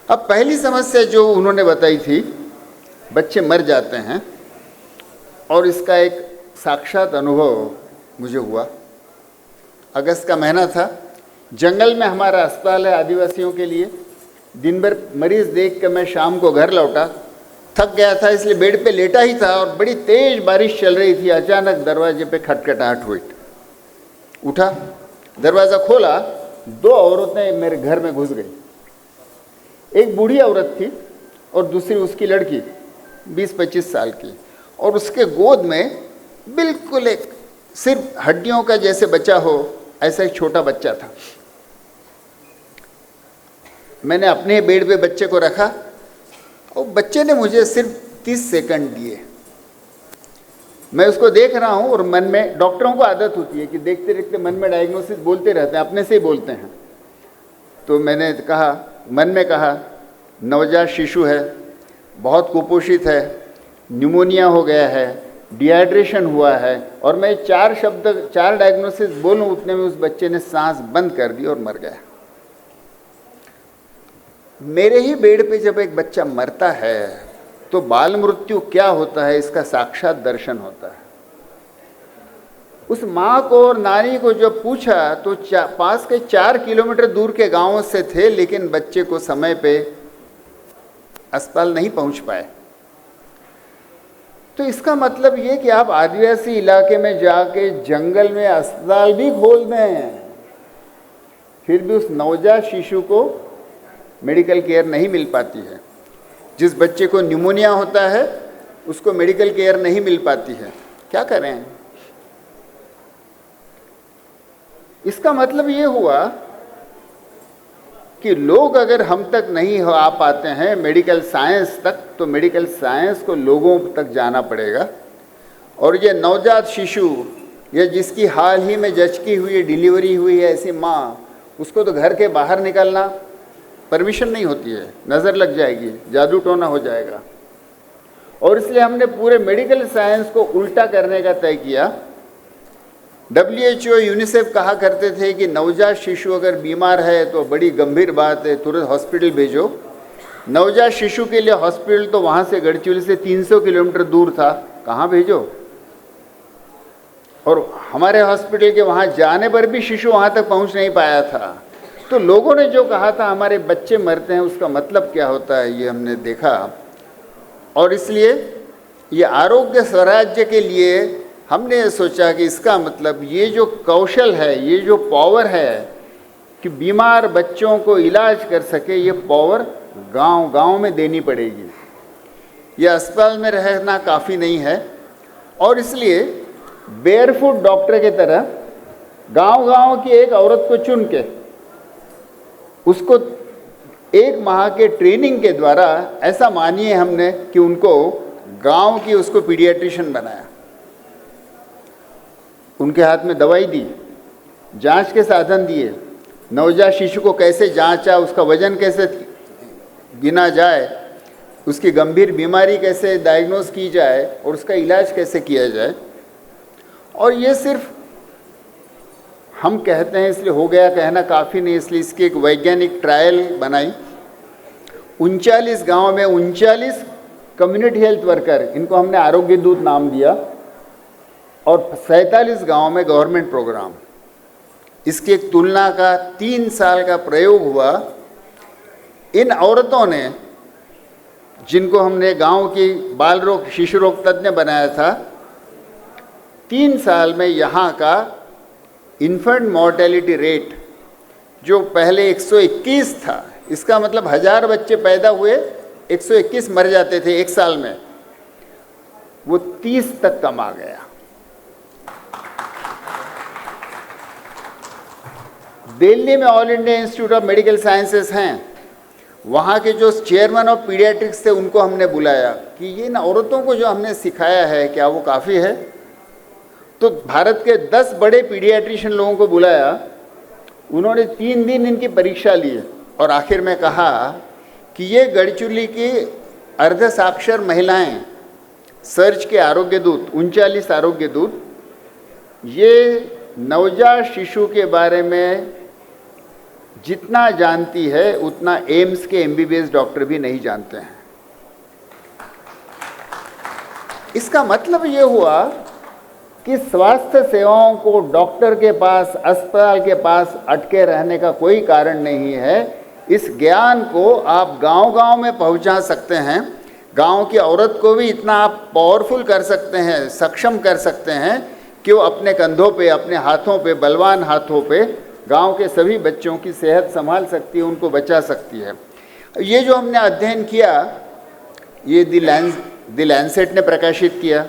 अब पहली समस्या जो उन्होंने बताई थी, बच्चे मर जाते हैं, और इसका एक साक्षात अनुभव मुझे हुआ। अगस्त का महीना था, जंगल में हमारा अस्पताल है आदिवासियों के लिए। दिन भर मरीज देख कर मैं शाम को घर लौटा, थक गया था, इसलिए बेड पे लेटा ही था और बड़ी तेज बारिश चल रही थी। अचानक दरवाजे पे खटखटाहट हुई, उठा, दरवाज़ा खोला, 2 औरतें मेरे घर में घुस गई। एक बूढ़ी औरत थी और दूसरी उसकी लड़की 20-25 साल की, और उसके गोद में बिल्कुल एक सिर्फ हड्डियों का जैसे बच्चा हो ऐसा एक छोटा बच्चा था। मैंने अपने बेड पे बच्चे को रखा और बच्चे ने मुझे सिर्फ 30 सेकंड दिए। मैं उसको देख रहा हूँ और मन में, डॉक्टरों को आदत होती है कि देखते देखते मन में डायग्नोसिस बोलते रहते हैं, अपने से ही बोलते हैं। तो मैंने कहा, मन में कहा, नवजात शिशु है, बहुत कुपोषित है, न्यूमोनिया हो गया है, डिहाइड्रेशन हुआ है, और मैं 4 डायग्नोसिस बोलूँ उतने में उस बच्चे ने सांस बंद कर दी और मर गया। मेरे ही बेड पे जब एक बच्चा मरता है तो बाल मृत्यु क्या होता है इसका साक्षात दर्शन होता है। उस माँ को और नानी को जब पूछा तो पास के 4 किलोमीटर दूर के गांवों से थे, लेकिन बच्चे को समय पे अस्पताल नहीं पहुंच पाए। तो इसका मतलब ये कि आप आदिवासी इलाके में जाके जंगल में अस्पताल भी खोल दें, फिर भी उस नवजात शिशु को मेडिकल केयर नहीं मिल पाती है। जिस बच्चे को न्यूमोनिया होता है उसको मेडिकल केयर नहीं मिल पाती है। क्या करें? इसका मतलब ये हुआ कि लोग अगर हम तक नहीं आ पाते हैं मेडिकल साइंस तक, तो मेडिकल साइंस को लोगों तक जाना पड़ेगा। और ये नवजात शिशु या जिसकी हाल ही में जचकी हुई डिलीवरी हुई है ऐसी माँ, उसको तो घर के बाहर निकलना परमिशन नहीं होती है, नज़र लग जाएगी, जादू टोना हो जाएगा। और इसलिए हमने पूरे मेडिकल साइंस को उल्टा करने का तय किया। WHO, यूनिसेफ कहा करते थे कि नवजात शिशु अगर बीमार है तो बड़ी गंभीर बात है, तुरंत हॉस्पिटल भेजो। नवजात शिशु के लिए हॉस्पिटल तो वहाँ से गढ़चिरौली से 300 किलोमीटर दूर था, कहाँ भेजो? और हमारे हॉस्पिटल के वहाँ जाने पर भी शिशु वहाँ तक पहुँच नहीं पाया था। तो लोगों ने जो कहा था हमारे बच्चे मरते हैं, उसका मतलब क्या होता है ये हमने देखा। और इसलिए ये आरोग्य स्वराज्य के लिए हमने ये सोचा कि इसका मतलब ये जो कौशल है, ये जो पावर है कि बीमार बच्चों को इलाज कर सके, ये पावर गांव-गांव में देनी पड़ेगी। ये अस्पताल में रहना काफ़ी नहीं है। और इसलिए बेयरफुट डॉक्टर की तरह गांव-गांव की एक औरत को चुन के उसको 1 माह के ट्रेनिंग के द्वारा, ऐसा मानिए हमने कि उनको गांव की उसको पीडियाट्रिशियन बनाया। उनके हाथ में दवाई दी, जांच के साधन दिए, नवजात शिशु को कैसे जांचा, उसका वजन कैसे गिना जाए, उसकी गंभीर बीमारी कैसे डायग्नोस की जाए और उसका इलाज कैसे किया जाए। और ये सिर्फ हम कहते हैं इसलिए हो गया कहना काफ़ी नहीं, इसलिए इसकी एक वैज्ञानिक ट्रायल बनाई। 39 गाँव में 39 कम्युनिटी हेल्थ वर्कर, इनको हमने आरोग्य दूत नाम दिया, और 47 गाँव में गवर्नमेंट प्रोग्राम। इसकी एक तुलना का 3 साल का प्रयोग हुआ। इन औरतों ने, जिनको हमने गांव की बाल रोग शिशु रोग तज्ञ बनाया था, 3 साल में यहाँ का इन्फेंट मॉर्टेलिटी रेट जो पहले 121 था, इसका मतलब 1000 बच्चे पैदा हुए 121 मर जाते थे 1 साल में, वो 30 तक कम आ गया। दिल्ली में all India institute of medical sciences हैं, वहाँ के जो चेयरमैन ऑफ पीडियाट्रिक्स थे उनको हमने बुलाया कि ये इन औरतों को जो हमने सिखाया है क्या वो काफ़ी है? तो भारत के 10 बड़े पीडियाट्रिशियन लोगों को बुलाया, उन्होंने 3 दिन इनकी परीक्षा ली और आखिर में कहा कि ये गढ़चिरौली की अर्ध साक्षर महिलाएं, सर्च के आरोग्य दूत, 39 आरोग्य दूत, ये नवजात शिशु के बारे में जितना जानती है उतना एम्स के एमबीबीएस डॉक्टर भी नहीं जानते हैं। इसका मतलब ये हुआ कि स्वास्थ्य सेवाओं को डॉक्टर के पास, अस्पताल के पास अटके रहने का कोई कारण नहीं है। इस ज्ञान को आप गांव-गांव में पहुंचा सकते हैं। गांव की औरत को भी इतना आप पावरफुल कर सकते हैं, सक्षम कर सकते हैं कि वो अपने कंधों पे, अपने हाथों पे, बलवान हाथों पे गांव के सभी बच्चों की सेहत संभाल सकती है, उनको बचा सकती है। ये जो हमने अध्ययन किया, ये द लैंसेट ने प्रकाशित किया।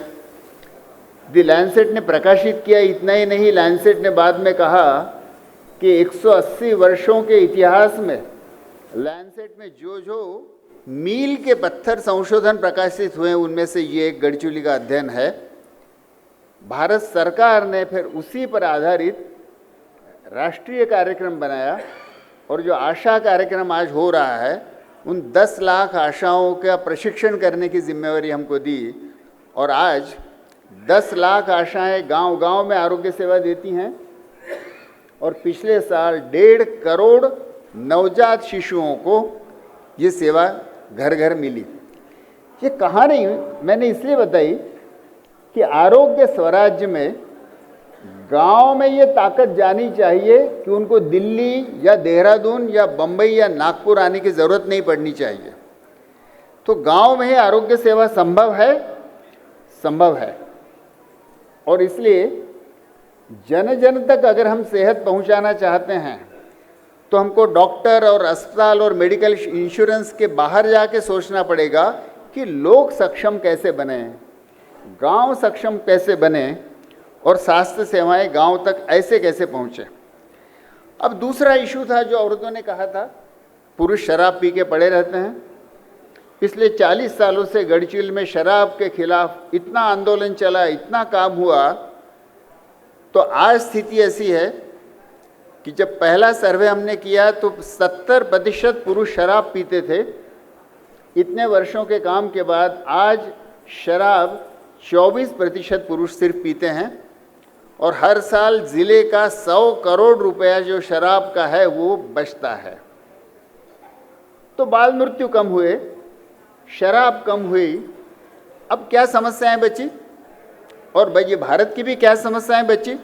द लैंसेट ने प्रकाशित किया, इतना ही नहीं, लैंसेट ने बाद में कहा कि 180 वर्षों के इतिहास में लैंसेट में जो मील के पत्थर संशोधन प्रकाशित हुए, उनमें से ये एक गढ़चिरौली का अध्ययन है। भारत सरकार ने फिर उसी पर आधारित राष्ट्रीय कार्यक्रम बनाया और जो आशा कार्यक्रम आज हो रहा है, उन 10 लाख आशाओं का प्रशिक्षण करने की जिम्मेवारी हमको दी और आज 10 लाख आशाएं गांव-गांव में आरोग्य सेवा देती हैं और पिछले साल 1.5 करोड़ नवजात शिशुओं को ये सेवा घर घर मिली। ये कहानी मैंने इसलिए बताई कि आरोग्य स्वराज्य में गांव में ये ताकत जानी चाहिए कि उनको दिल्ली या देहरादून या बम्बई या नागपुर आने की ज़रूरत नहीं पड़नी चाहिए। तो गांव में ही आरोग्य सेवा संभव है और इसलिए जन जन तक अगर हम सेहत पहुंचाना चाहते हैं तो हमको डॉक्टर और अस्पताल और मेडिकल इंश्योरेंस के बाहर जाके सोचना पड़ेगा कि लोग सक्षम कैसे बने, गांव सक्षम कैसे बने और स्वास्थ्य सेवाएं गांव तक ऐसे कैसे पहुंचे। अब दूसरा इशू था जो औरतों ने कहा था, पुरुष शराब पी के पड़े रहते हैं। पिछले 40 सालों से गढ़चिरौली में शराब के खिलाफ इतना आंदोलन चला, इतना काम हुआ, तो आज स्थिति ऐसी है कि जब पहला सर्वे हमने किया तो 70% पुरुष शराब पीते थे। इतने वर्षों के काम के बाद आज शराब 24% पुरुष सिर्फ पीते हैं और हर साल ज़िले का 100 करोड़ रुपया जो शराब का है वो बचता है। तो बाल मृत्यु कम हुए, शराब कम हुई। अब क्या समस्याएं बची और भाई ये भारत की भी क्या समस्याएं बची।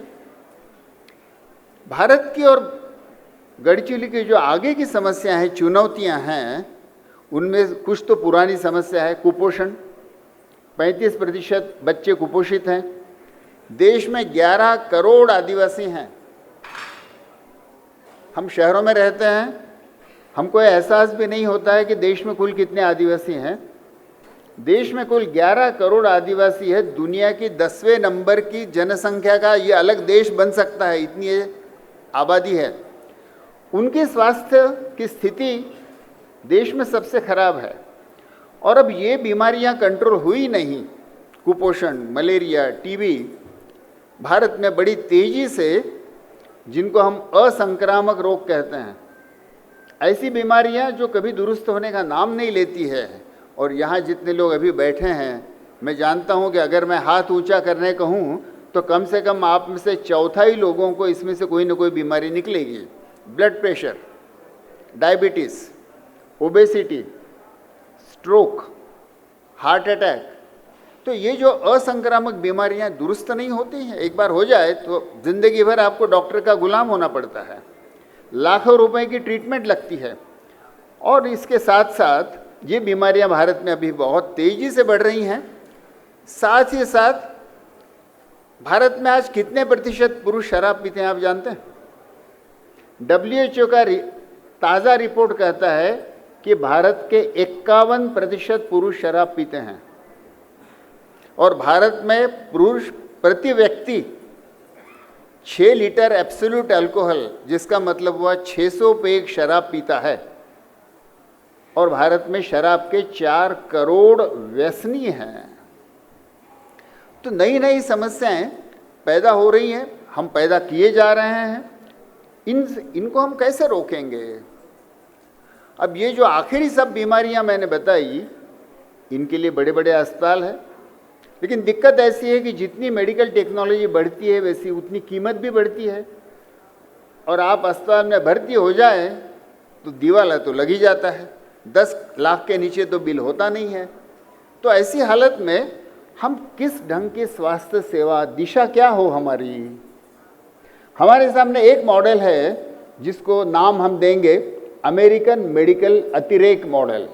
भारत की और गढ़चिरौली की जो आगे की समस्या है, चुनौतियां हैं, उनमें कुछ तो पुरानी समस्या है। कुपोषण, 35% बच्चे कुपोषित हैं। देश में 11 करोड़ आदिवासी हैं। हम शहरों में रहते हैं, हमको एहसास भी नहीं होता है कि देश में कुल कितने आदिवासी हैं। देश में कुल 11 करोड़ आदिवासी है। दुनिया की 10वें नंबर की जनसंख्या का ये अलग देश बन सकता है, इतनी आबादी है। उनके स्वास्थ्य की स्थिति देश में सबसे खराब है और अब ये बीमारियां कंट्रोल हुई नहीं, कुपोषण, मलेरिया, टीबी, भारत में बड़ी तेजी से, जिनको हम असंक्रामक रोग कहते हैं, ऐसी बीमारियां जो कभी दुरुस्त होने का नाम नहीं लेती है। और यहाँ जितने लोग अभी बैठे हैं, मैं जानता हूँ कि अगर मैं हाथ ऊंचा करने कहूँ तो कम से कम आप में से चौथाई लोगों को इसमें से कोई ना कोई बीमारी निकलेगी। Blood pressure, diabetes, obesity, stroke, heart attack. तो ये जो असंक्रामक बीमारियां दुरुस्त नहीं होती हैं, एक बार हो जाए तो ज़िंदगी भर आपको डॉक्टर का गुलाम होना पड़ता है, लाखों रुपए की ट्रीटमेंट लगती है। और इसके साथ साथ ये बीमारियां भारत में अभी बहुत तेज़ी से बढ़ रही हैं। साथ ही साथ भारत में आज कितने प्रतिशत पुरुष शराब पीते हैं आप जानते हैं? WHO का ताज़ा रिपोर्ट कहता है कि भारत के 51% पुरुष शराब पीते हैं और भारत में पुरुष प्रति व्यक्ति 6 लीटर एब्सोल्यूट अल्कोहल, जिसका मतलब हुआ 600 पेग शराब पीता है। और भारत में शराब के 4 करोड़ व्यसनी हैं। तो नई नई समस्याएं पैदा हो रही हैं, हम पैदा किए जा रहे हैं। इनको हम कैसे रोकेंगे? अब ये जो आखिरी सब बीमारियां मैंने बताई, इनके लिए बड़े बड़े अस्पताल हैं, लेकिन दिक्कत ऐसी है कि जितनी मेडिकल टेक्नोलॉजी बढ़ती है वैसी उतनी कीमत भी बढ़ती है। और आप अस्पताल में भर्ती हो जाएं तो दिवाला तो लग ही जाता है, 10 लाख के नीचे तो बिल होता नहीं है। तो ऐसी हालत में हम किस ढंग की स्वास्थ्य सेवा, दिशा क्या हो हमारी? हमारे सामने एक मॉडल है जिसको नाम हम देंगे अमेरिकन मेडिकल अतिरेक मॉडल।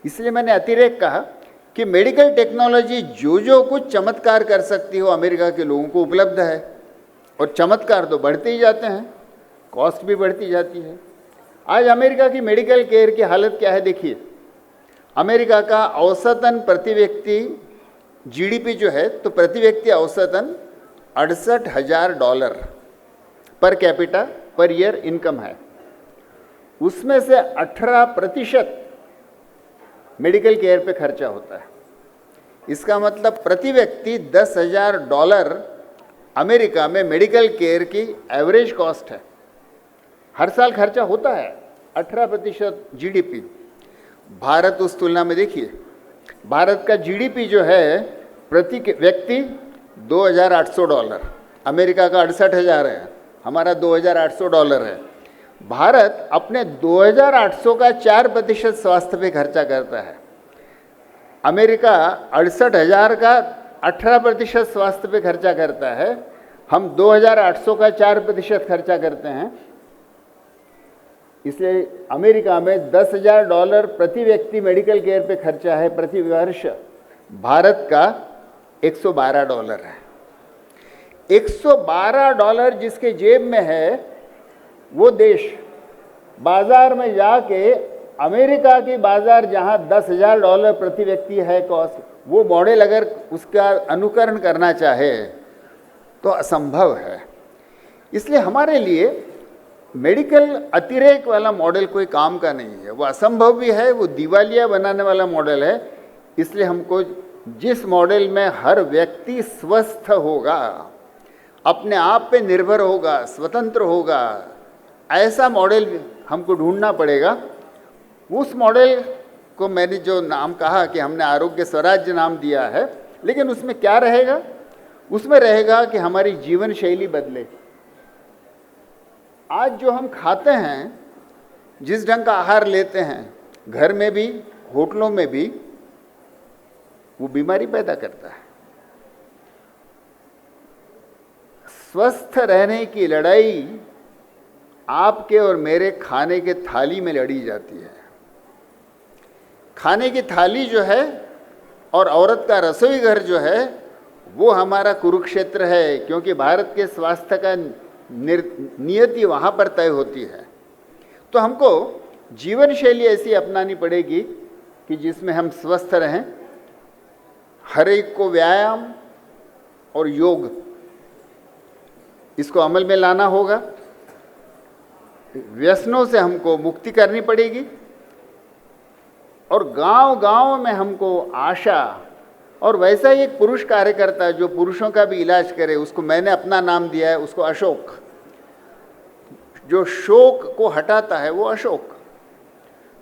इसलिए मैंने अतिरेक कहा कि मेडिकल टेक्नोलॉजी जो कुछ चमत्कार कर सकती हो अमेरिका के लोगों को उपलब्ध है, और चमत्कार तो बढ़ते ही जाते हैं, कॉस्ट भी बढ़ती जाती है। आज अमेरिका की मेडिकल केयर की हालत क्या है देखिए। अमेरिका का औसतन प्रति व्यक्ति जीडीपी जो है, तो प्रति व्यक्ति औसतन $68,000 per capita per year income है। उसमें से 18% मेडिकल केयर पे खर्चा होता है। इसका मतलब प्रति व्यक्ति $10,000 अमेरिका में मेडिकल केयर की एवरेज कॉस्ट है। हर साल खर्चा होता है, 18% जीडीपी। भारत उस तुलना में देखिए, भारत का जीडीपी जो है प्रति व्यक्ति $2,800, अमेरिका का 68,000 है, हमारा $2,800 है। भारत अपने 2,800 का 4% स्वास्थ्य पे खर्चा करता है। अमेरिका 68,000 का 18% स्वास्थ्य पे खर्चा करता है, हम 2,800 का 4% खर्चा करते हैं। इसलिए अमेरिका में $10,000 प्रति व्यक्ति मेडिकल केयर पे खर्चा है प्रति वर्ष, भारत का $112 है। $112 जिसके जेब में है, वो देश बाजार में जाके अमेरिका की बाजार जहां $10,000 प्रति व्यक्ति है कॉस्ट, वो मॉडल अगर उसका अनुकरण करना चाहे तो असंभव है। इसलिए हमारे लिए मेडिकल अतिरेक वाला मॉडल कोई काम का नहीं है, वो असंभव भी है, वो दिवालिया बनाने वाला मॉडल है। इसलिए हमको जिस मॉडल में हर व्यक्ति स्वस्थ होगा, अपने आप पे निर्भर होगा, स्वतंत्र होगा, ऐसा मॉडल हमको ढूंढना पड़ेगा। उस मॉडल को मैंने जो नाम कहा कि हमने आरोग्य स्वराज्य नाम दिया है, लेकिन उसमें क्या रहेगा? उसमें रहेगा कि हमारी जीवन शैली बदले। आज जो हम खाते हैं, जिस ढंग का आहार लेते हैं, घर में भी होटलों में भी, वो बीमारी पैदा करता है। स्वस्थ रहने की लड़ाई आपके और मेरे खाने के थाली में लड़ी जाती है। खाने की थाली जो है और औरत का रसोई घर जो है, वो हमारा कुरुक्षेत्र है, क्योंकि भारत के स्वास्थ्य का नियति वहाँ पर तय होती है। तो हमको जीवन शैली ऐसी अपनानी पड़ेगी कि जिसमें हम स्वस्थ रहें। हर एक को व्यायाम और योग, इसको अमल में लाना होगा। व्यसनों से हमको मुक्ति करनी पड़ेगी, और गांव-गांव में हमको आशा, और वैसा ही एक पुरुष कार्यकर्ता जो पुरुषों का भी इलाज करे, उसको मैंने अपना नाम दिया है, उसको अशोक। जो शोक को हटाता है वो अशोक।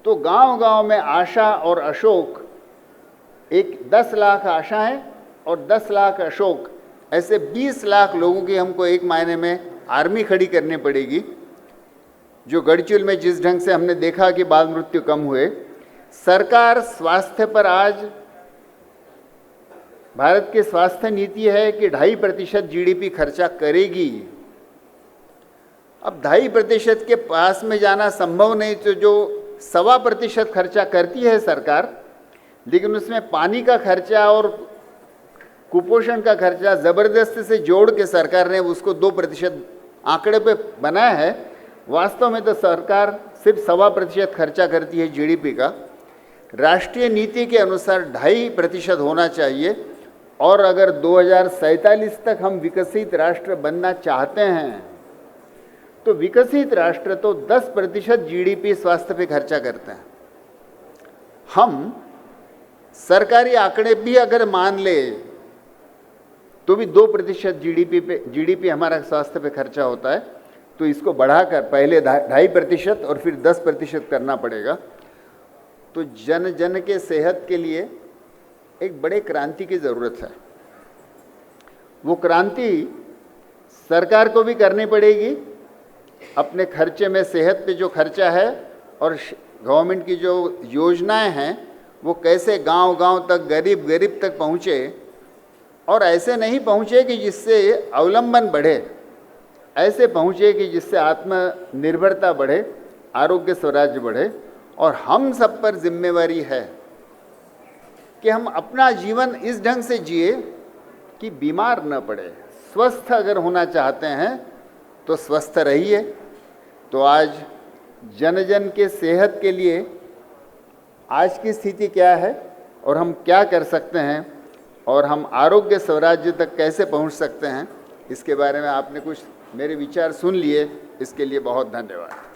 तो गांव-गांव में आशा और अशोक, एक 10 लाख आशाएं और 10 लाख अशोक, ऐसे 20 लाख लोगों की हमको एक महीने में आर्मी खड़ी करनी पड़ेगी। जो गढ़चिल में जिस ढंग से हमने देखा कि बाल मृत्यु कम हुए, सरकार स्वास्थ्य पर आज, भारत की स्वास्थ्य नीति है कि 2.5% जीडीपी खर्चा करेगी। अब 2.5% के पास में जाना संभव नहीं, तो जो 1.25% खर्चा करती है सरकार, लेकिन उसमें पानी का खर्चा और कुपोषण का खर्चा ज़बरदस्ती से जोड़ के सरकार ने उसको 2% आंकड़े पे बनाया है। वास्तव में तो सरकार सिर्फ 1.25% खर्चा करती है जीडीपी का। राष्ट्रीय नीति के अनुसार 2.5% होना चाहिए, और अगर 2047 तक हम विकसित राष्ट्र बनना चाहते हैं, तो विकसित राष्ट्र तो 10% जीडीपी स्वास्थ्य पे खर्चा करते हैं। हम सरकारी आंकड़े भी अगर मान ले तो भी 2% जीडीपी हमारा स्वास्थ्य पे खर्चा होता है। तो इसको बढ़ाकर पहले 2.5% और फिर 10% करना पड़ेगा। तो जन जन के सेहत के लिए एक बड़े क्रांति की ज़रूरत है। वो क्रांति सरकार को भी करनी पड़ेगी, अपने खर्चे में सेहत पे जो खर्चा है और गवर्नमेंट की जो योजनाएं हैं वो कैसे गांव-गांव तक, गरीब तक पहुँचे, और ऐसे नहीं पहुँचे कि जिससे अवलंबन बढ़े, ऐसे पहुँचे कि जिससे आत्मनिर्भरता बढ़े, आरोग्य स्वराज्य बढ़े। और हम सब पर जिम्मेवारी है कि हम अपना जीवन इस ढंग से जिए कि बीमार न पड़े। स्वस्थ अगर होना चाहते हैं तो स्वस्थ रहिए। तो आज जन जन के सेहत के लिए आज की स्थिति क्या है और हम क्या कर सकते हैं और हम आरोग्य स्वराज्य तक कैसे पहुंच सकते हैं, इसके बारे में आपने कुछ मेरे विचार सुन लिए, इसके लिए बहुत धन्यवाद।